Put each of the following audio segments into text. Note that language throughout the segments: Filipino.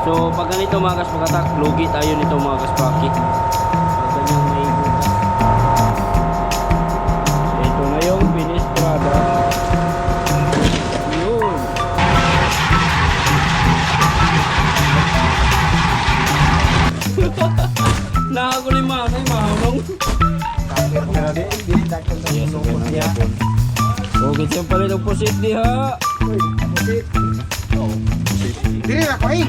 So pag ganito mga kaspakatak, lugi tayo nito mga kaspaki. So ganyang may butas. So ito na yung Finistrada. Yun. Nakakulo yung masay, mahunong. Okay siya pala ng pusit diha. Dili ako eh.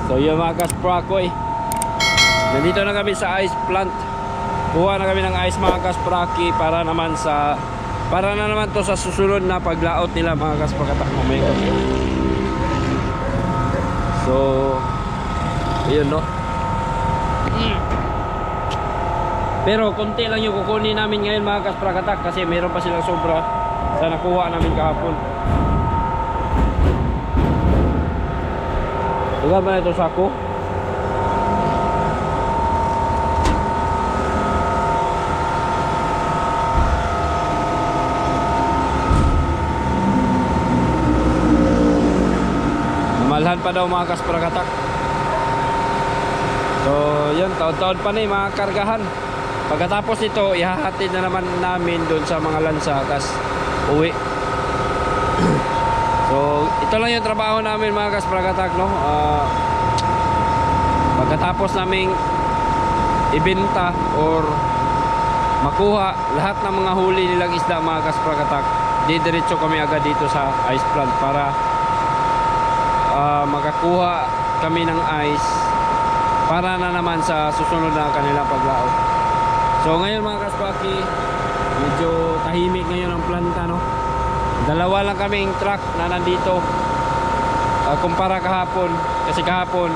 So yun mga kasprakoy, nandito na kami sa ice plant. Kuha na kami ng ice mga kaspraki para naman to sa susunod na paglaot nila mga kaspakatak mamaya. So yun no. Pero konti lang yung kukunin namin ngayon mga kasprakatak kasi meron pa silang sobra sa nakuha namin kahapon. Tuga ba na ito sako? Namalhan pa daw mga kasprakatak. So yun, taon-taon pa na yung mga kargahan. Pagkatapos nito, ihahatid na naman namin doon sa mga lansa, tas uwi. So ito lang yung trabaho namin mga kasprakatak, no? Pagkatapos naming ibenta or makuha lahat ng mga huli nilang isda mga kasprakatak, didiretso kami agad dito sa ice plant para makakuha kami ng ice para na naman sa susunod na kanilang paglaot. So ngayon mga kaspaki, medyo tahimik ngayon ang planta, no? Dalawa lang kaming truck na nandito kumpara kahapon, kasi kahapon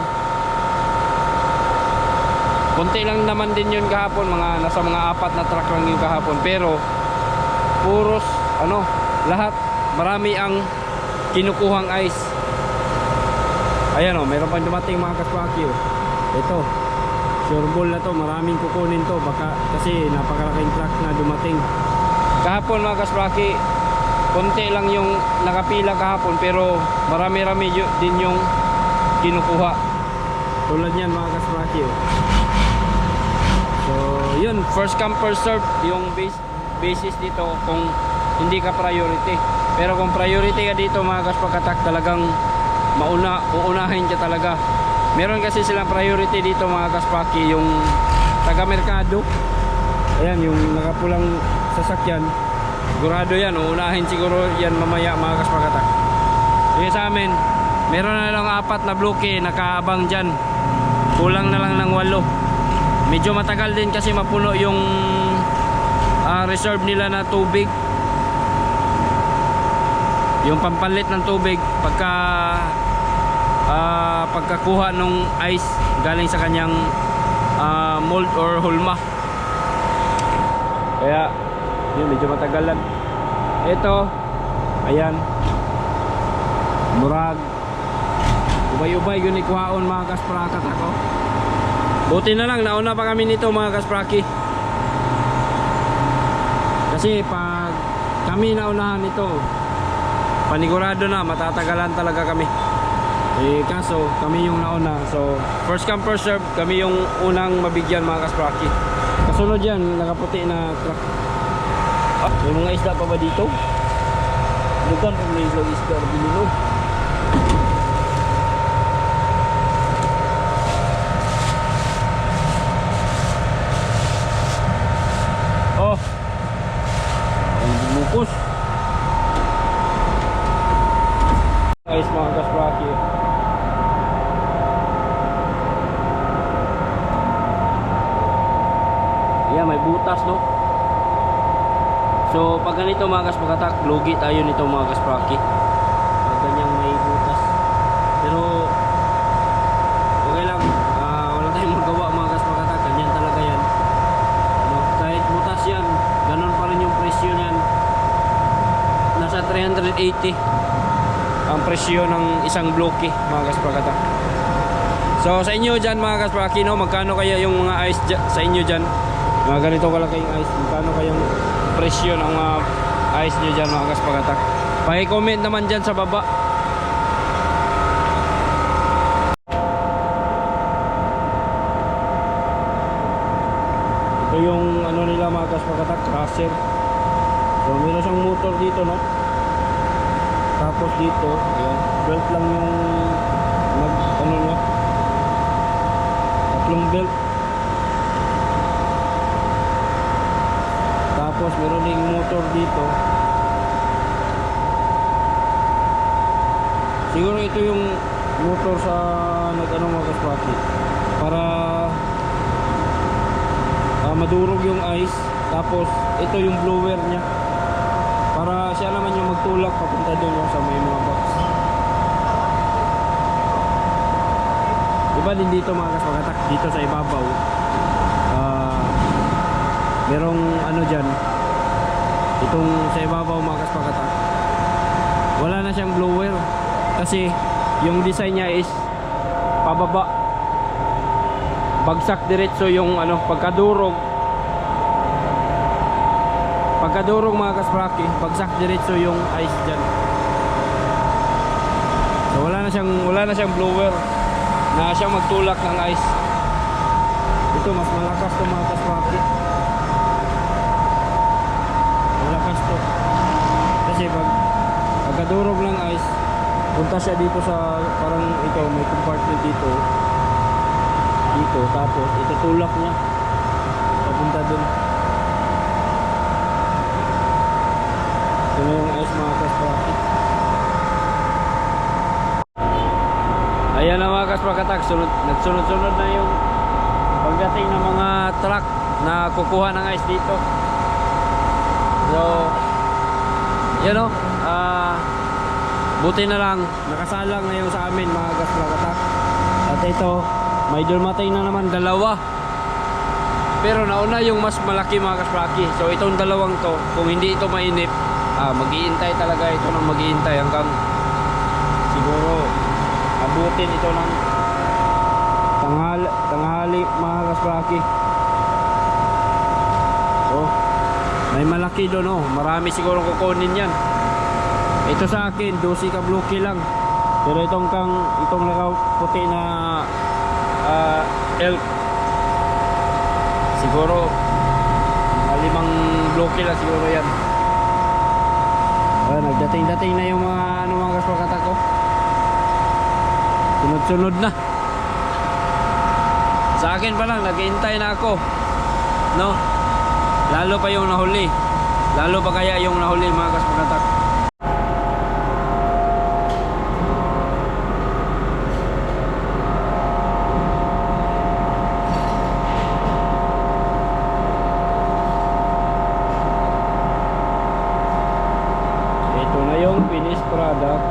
konti lang naman din yun kahapon, nasa mga 4 na truck lang yun kahapon, pero puros lahat marami ang kinukuhang ice. Ayan o, meron pang dumating mga kaspaki. Ito, sure ball na to, maraming kukunin to baka kasi napakalaking truck na dumating kahapon mga kaspaki. Konti lang yung nakapila kahapon pero marami-rami din yung kinukuha tulad yan mga kaspaki. So yun, first come first serve yung basis dito kung hindi ka priority. Pero kung priority ka dito mga kaspakatak, talagang uunahin ka talaga. Meron kasi silang priority dito mga kaspaki, yung taga merkado. Ayan yung nakapulang sasakyan, sigurado yan, uunahin siguro yan mamaya mga kaspakatak. Kaya sa amin, meron na lang 4 na bloke nakaabang dyan, kulang na lang ng 8. Medyo matagal din kasi mapuno yung reserve nila na tubig, yung pampalit ng tubig pagkakuha ng ice galing sa kanyang mold or hulma. Kaya yun, medyo matagalan. Ito, ayan, murag ubay-ubay yun ikuhaon mga kasprakat ako. Buti na lang nauna pa kami nito mga kaspraki, kasi pag kami naunahan nito, panigurado na matatagalan talaga kami. Kaso kami yung nauna, so first come first serve, kami yung unang mabigyan mga kaspraki. Kasunod yan, nakaputi na truck. May mga isda pa ba dito? Dugan kung may isda bilino. Oh, ang bumukos. Guys mga kaspraki, yeah, may butas, no? So pag ganito mga kaspakatak, lugi tayo nito mga kaspraki. Pag ganyang may butas. Pero okay lang, wala tayong magawa mga kaspakatak, ganyan talaga yan. Kahit butas yan, ganun pa rin yung presyo yan. Nasa 380 ang presyo ng isang bloke mga kaspakatak. So sa inyo dyan mga kaspaki, no, magkano kaya yung mga ice sa inyo dyan? Mga ganito kalaking ice. Magkano kayang presyo ng mga ice nyo dyan mga kaspagatak? Paki-comment naman dyan sa baba. Ito yung ano nila mga kaspagatak, crusher. So meron siyang motor dito, no? Tapos dito, ayan, belt lang yung ano niya. Tatlong belt. Tapos meron ding motor dito. Siguro ito yung motor sa nag-ano mga kaspati para madurog yung ice. Tapos ito yung blower niya para siya naman yung magtulak papunta doon sa may mga box. Diba din dito mga kaspagatak, dito sa ibabaw merong ano dyan, itong sa ibabaw mga kaspagatak, wala na siyang blower kasi yung design niya is pababa, bagsak diretso yung ano, pagkadurog mga kaspraki, bagsak diretso yung ice dyan. So wala na siyang blower na siyang magtulak ng ice. Ito mas malakas to mga kaspraki, malakas to kasi pagkadurog ng ice, punta siya dito sa parang ito, may compartment dito, tapos itutulak niya papunta dun. Ito na yung ice mga kaspraki. Ayan na mga kaspagatak, nagsunod-sunod na yung pagdating ng mga truck na kukuha ng ice dito. So yun o, buti na lang nakasalang ngayon sa amin mga kaspagatak. At ito, may dumating na naman dalawa, pero nauna yung mas malaki mga kaspraki. So itong dalawang to, kung hindi ito mainip, mag-iintay talaga ito ng mag-iintay hanggang siguro abutin ito ng tanghali mga kaspraki. So may malaki doon, oh. Marami siguro kukunin yan. Ito sa akin 12 kabloke lang, pero itong nakaputi na elk siguro 5 bloke lang siguro yan. Nagdating na yung mga kaspagatak ko. Sunod-sunod na. Sa akin pa lang, naghihintay na ako, no? Lalo pa yung nahuli. Lalo pa kaya yung nahuli mga kaspagatak. Ito na yung finished product.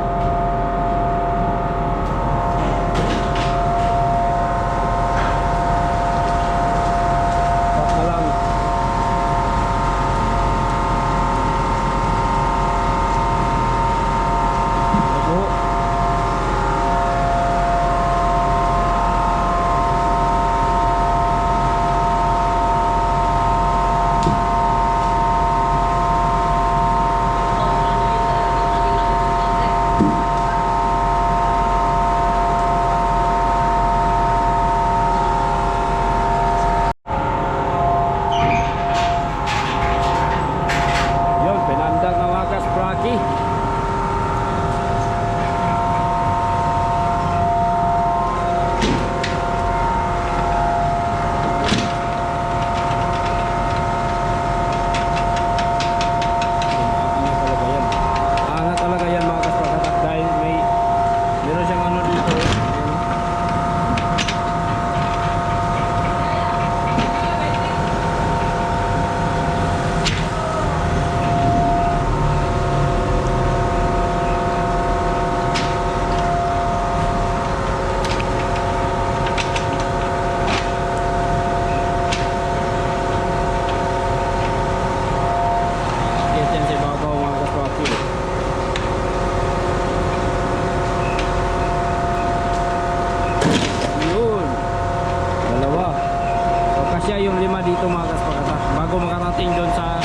dito mga kaspakatak bago makarating doon sa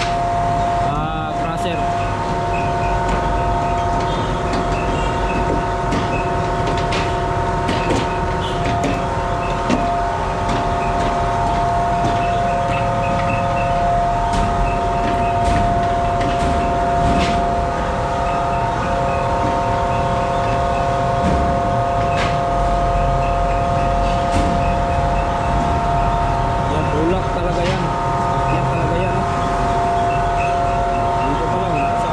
crusher. Yan, bulak talaga yan. Yan talaga yan. Dito pa lang, nasa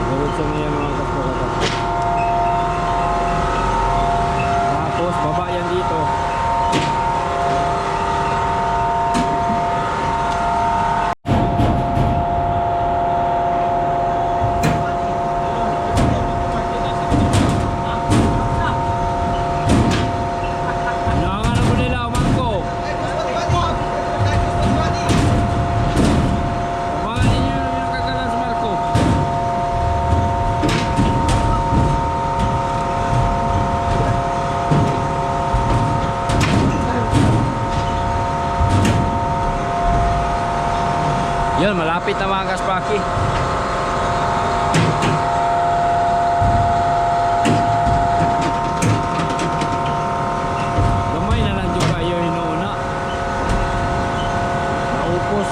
diretso na yan mga kaspakatak. Tapos baba yan dito. Nangangalan mo nila, Marco. Abangan ninyo yung nakagalan si Marco. Yun, malapit na mga kaspaki. Gamay na lang juga yun hinuuna. Naupos.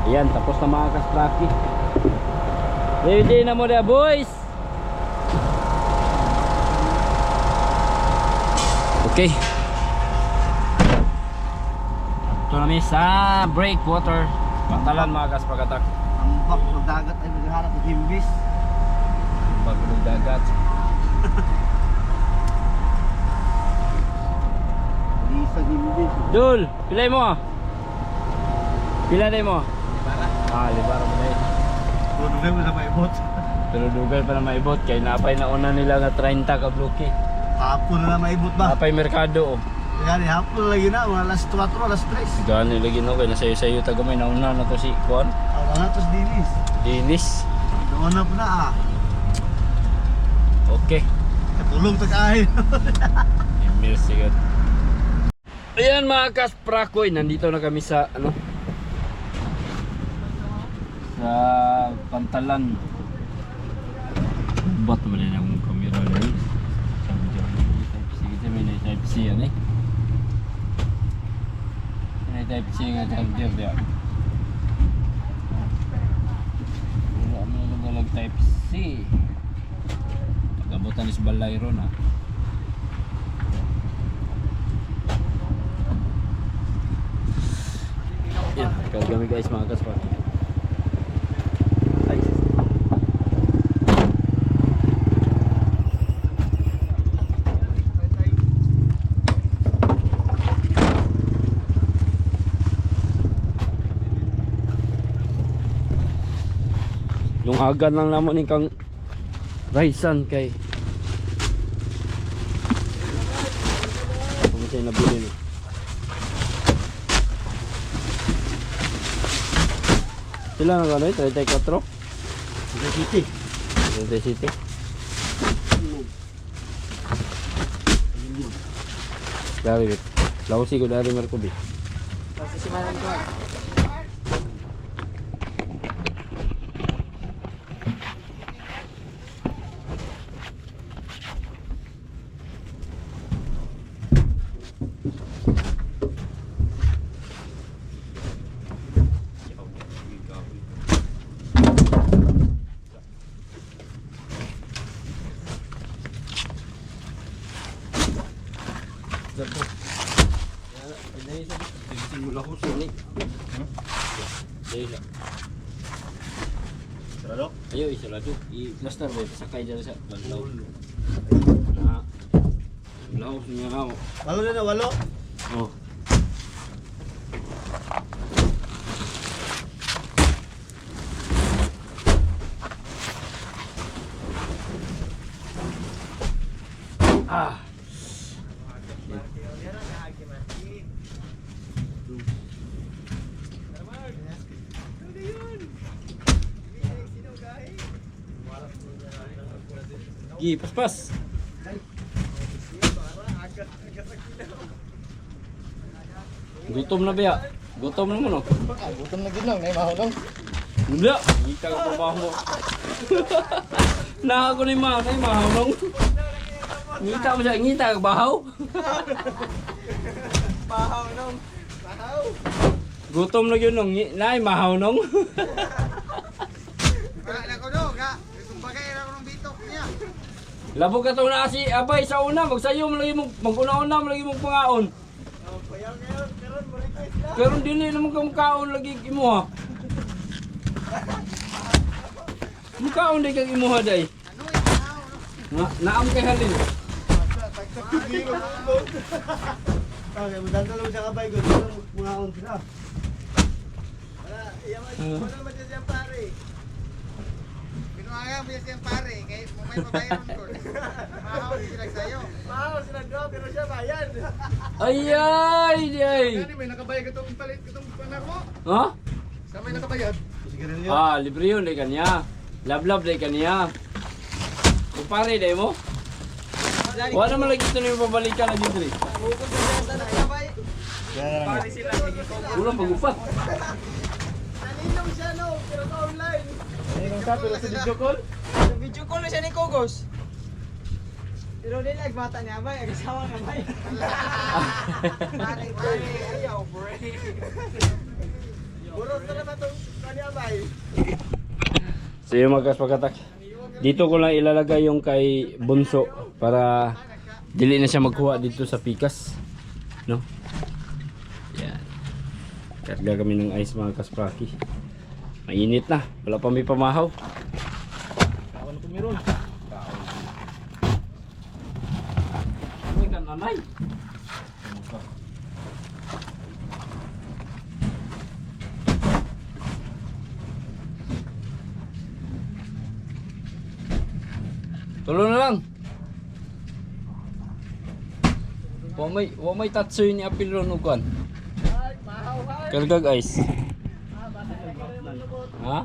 Ayan, tapos na mga kasplaki. Ready na mo na boys. Okay. Ito namin sa breakwater Pantalan mga kaspagatak. Ang bakulog dagat ay naghahanap ng himbis. Bagulong dagat. Di sa himbis. Dul, pilay mo. Pila day mo? Para. Libara mo na eh. Tulungan mo sa maibot. Pero dugal pa na maibot kay napay na una nila nga 30 ka bloke. Hapon na maibot ba? Napay merkado oh. Gani hapon lagi na, mga alas 4, alas 3. Gani lagi no kay nasayo-sayo ta gamay nauna na to si Kuan. Ang atos dinis. Dinis. Doon na po na ah. Okay. Katulong ta kain. Email sigad. Ayan mga kasprakoy, nandito na kami sa ano? Sa Pantalan. Ba't mo na yung camera rin? Type-C kasi may type-C yan eh. May type-C nga charger diya. Wala mo na talag type-C. Pagkabutan is balay ron ha. Yan, kagami guys mga kasprakoy. Yung agad lang naman ni kang Raisan kay kung sa'yo nabili no. Sila na gano'y? 34? Sa city. 37? Dari bit. Lausi ko dari Merkubi. Kasi si Maran ko. Sarado? Ayo isolado. I-plaster ba? Sakay dyan sa lanlaw. Na. Laos niya ako. Walo na, walo. Oh. Ah. Gi, pas-pas. Gutom na ba? Gutom na mo no? Gutom na ginang, na mahulong. Wala. Ngita ka trabaho mo. Naka ko na yung mahawang. Ngita mo siya, ngita ka bahaw. Bahaw nung. Bahaw. Gutom na yun nung, naay mahaw nung. Wala na ko no, ga. Kumbagay na ko ng bitok niya. Labog ka to na si Abay sa una, magsayo mo lagi mong, mag-una-una mo lagi mong pangaon. Payaw ngayon, karon mo request na. Pero dili naman ka makaon lagi imuha. Makaon di kang imuha day. Naam kay halin. Okay, magdadalo siya kabay ko. Mga on sila. Wala, wala man siya pare. Binuaga mo siya pare, kay may pabayaran ko. Mahaw sila sa'yo. Mahaw sila do, pero siya bayad. Ay. Gani may nakabayad itong palit itong panar mo? Ha? Sa may nakabayad? Sigarilyo. Ah, libre yun day kanya. Love day kanya. Kung pare day mo? Wala naman lagi ito na yung babalikan na dito rin. Pare sila, Ulang pag-upat. naninong siya no, pero sa online. Naninong ka, pero sa video call? Sa video call na siya ni Kogos. Pero din nagbata niya ba, nag-asawa na ba? Pare, ayaw, bro. Burot na naman itong kanya ba? So yung magkaspagatak. Dito ko lang ilalagay yung kay Bunso para dili na siya magkuha dito sa pikas. No? Yan. Karga kami ng ice mga kaspraki. Mainit na. Wala pa may pamahaw. Kawan ko meron. Uy, kananay. Tulo na lang. Wa may tatsoy ni apil ron ukan. Karga guys. Ha?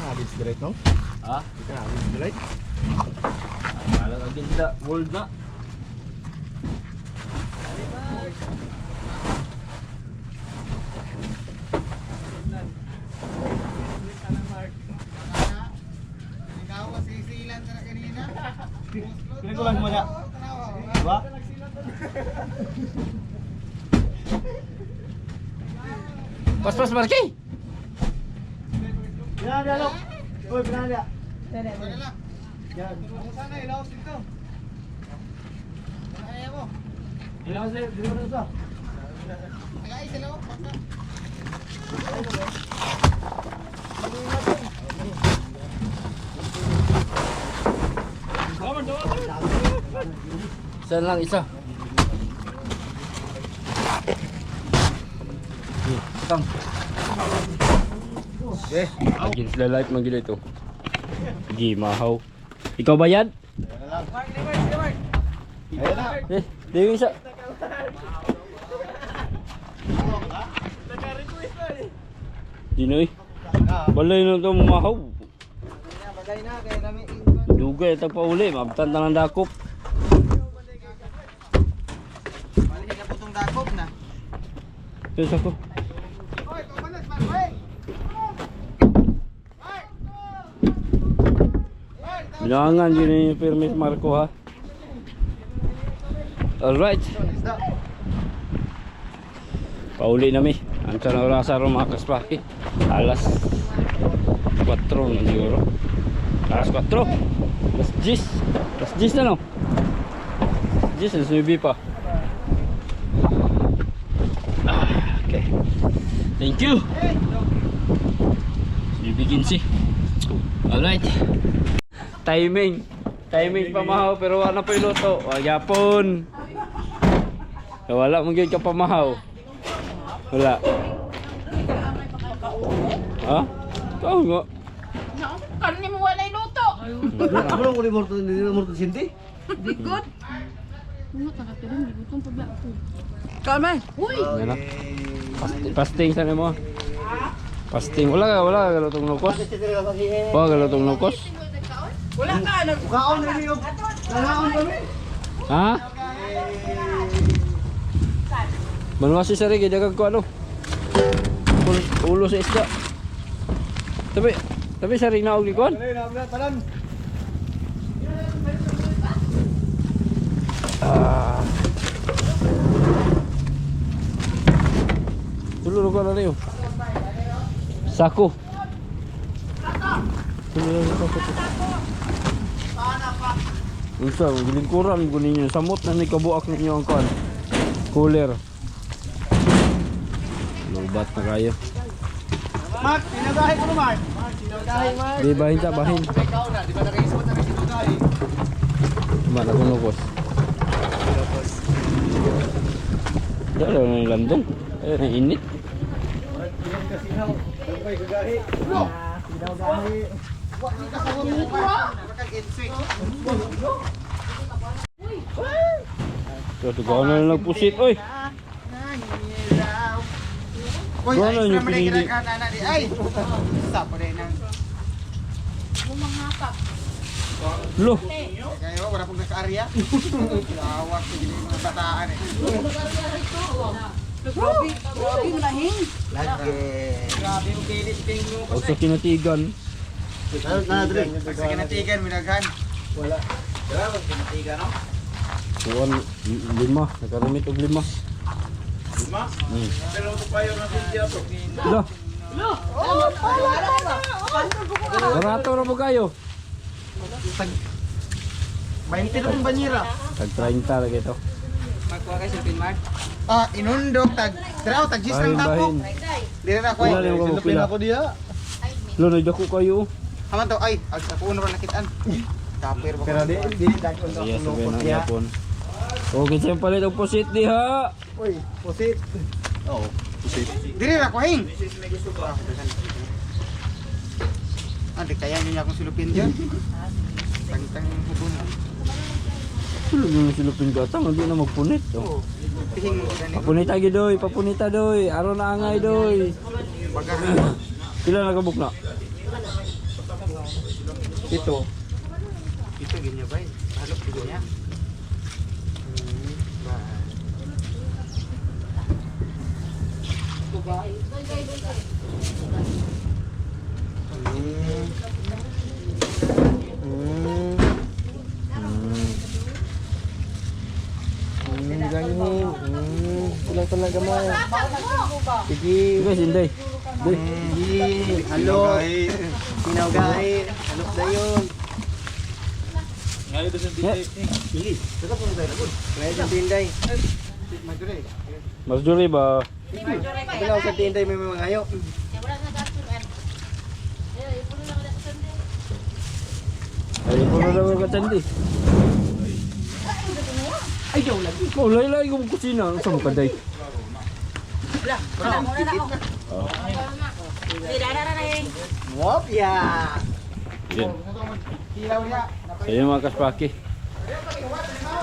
Habis direct no? Ha? Habis direct. Wala ka ginda, world na. Pinagkulan mo na. Diba? Pas Marky. Pinanda lo. Uy, pinanda. Yan. Sana ilaw dito. Kaya mo. Ilaw sa, dito sa. Tagay sila ko. Baka. Saan lang isa? Tang. Okay. Against the light magila ito. Gi mahaw. Ikaw ba yan? Ayan na. Di yung isa. Dinoy. Balay na ito mahaw. Bagay na kay nami. Dugay ito pa uli. Mabtan na ng dakop. Balik na putong dakop na. Ito sa ko. Oy, pamalas man, oy. Bilangan din yung permit Marco ha. Alright. Pauli na mi. Ang sana oras sa mga kaspaki. Alas 4 na siguro. Alas 4. Alas 10. Alas 10 na no. 10 na sumibi pa. Okay. Thank you. Bibigin si. Alright. Timing pamahaw pero wala pa iluto. Yapon. Wala mong gyud ka pamahaw. Wala. Ha? Tao nga. Kan ni mo walay luto. Ako lang ulit mo ito sinti. Di good. Ano ta ka din gutong pabla ko. Kalmay. Uy. Yan na. Fasting sa mo. Fasting. Wala ka galutong nukos. Wala galutong nukos. Wala ka nag Kaon na rin yung. Nanaon kami. Ha? Manuwa si Sari, kaya ko ano? Ulo sa isda. Tapi Sari na og likon. Talan. Tulo ko na niyo. Sako. Usa, gilingkuran ko ninyo. Samot na ni kabuak ninyo ang kan. Cooler. Lubat na kayo. Mark, pinagahin ko na Mark. Pinagahin Mark. Di bahin ta, bahin. Ikaw na, di ba nag-iispat na rin pinagahin? Mana ko nukos. Dala na yung landong. Ayun, ang init. Ilan ka sinaw. Dampay gagahi. Sinaw gahi. So, tugaw na lang nagpusit, oy. Uy, Doon ay, na yung sama na pinili. ginagana na di. Ay! Sapo rin ang. Lo. Kaya wala pong nasa-area. Lawak sa gini mga bataan eh. Grabe mo lahing. Lagi. Grabe yung kilit king mo O sa kinatigan. Sa kinatigan, minaghan. Wala. Grabe, kinatigan no? Kuwan, 5. Nakarumit og 5. Pero ito pa yung video to. Lo. Barato na mo kayo. 20 na pong banyera. Tag 30 lagi ito. Magkuha kayo silpin, Mark. Ah, inundok. Tag gis Bahin, ng tapo. bahin. Di na ako Wala na yung Silapin pila. ako diya. Lo, nagdako kayo. Haman to, ay, sa puno rin nakitaan. Kapir ba? Pero di dakon na Iya, akong sabi lukot na niya. yapon. Okay, siyang palit og pusit diha. Uy, pusit. Oo. Diri na ko hing. Ah, di kaya niya akong silupin dyan. Tang-tang hubon. Sulo nyo silupin ka atang, hindi na magpunit. Oh. Oo. Pihing mo ganito. Papunita gi doy, papunita doy. Araw na angay doy. Baga. Pila na kabuk na? Ito. Ito ganyan ba? Halok ko niya. Ganyan. Kulang talaga mo. Sige. Sige, sinday. Doy. Halo. Sinawgay. Halok na yun. Sige. Saka po tayo labon. Ngayon yung tinday. Magre. Mas juri ba? Bilaw sa tinday may mga ngayo. Ay, puno daw ka tandi. Ay, daw lagi. Oh, laylay ko kusina. Ano sa mga kaday? Wop ya. Yan. Hilaw niya. So yun mga kaspaki.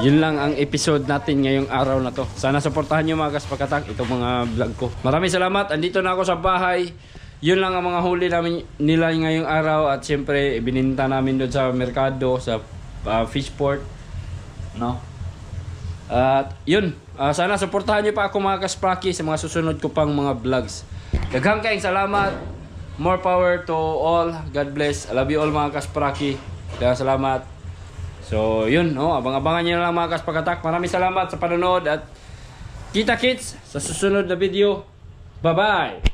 Yun lang ang episode natin ngayong araw na to. Sana supportahan nyo mga kaspakatak itong mga vlog ko. Maraming salamat. Andito na ako sa bahay. Yun lang ang mga huli namin nila ngayong araw. At syempre ibininta namin doon sa merkado, sa fishport. No? At yun. Sana supportahan nyo pa ako mga kaspaki sa mga susunod ko pang mga vlogs. Daghang kayong salamat. More power to all. God bless. I love you all mga kaspraki. Kaya salamat. So yun, no? Abang-abangan nyo na lang mga kaspakatak. Maraming salamat sa panonood at kita kits sa susunod na video. Bye-bye!